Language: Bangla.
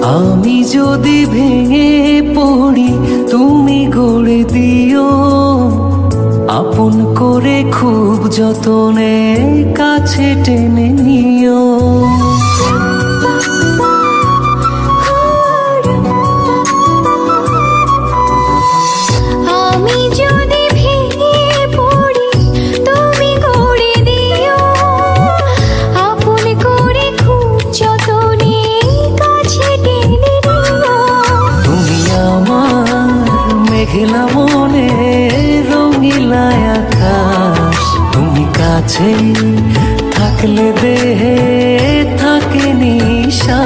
আমি যদি ভেঙে পড়ি তুমি গড়ে দিও, আপন করে খুব যতনে কাছে টেনে নিও। আমি যদি ভেঙে পড়ি তুমি গড়ে দিও, আপন করে খুব যতনে কাছে টেনে নিও। তুমি আমার মেঘলা মনে রঙিলা আকাশ, তুমি কাছে থাকলে দেহে থাকে নিশা।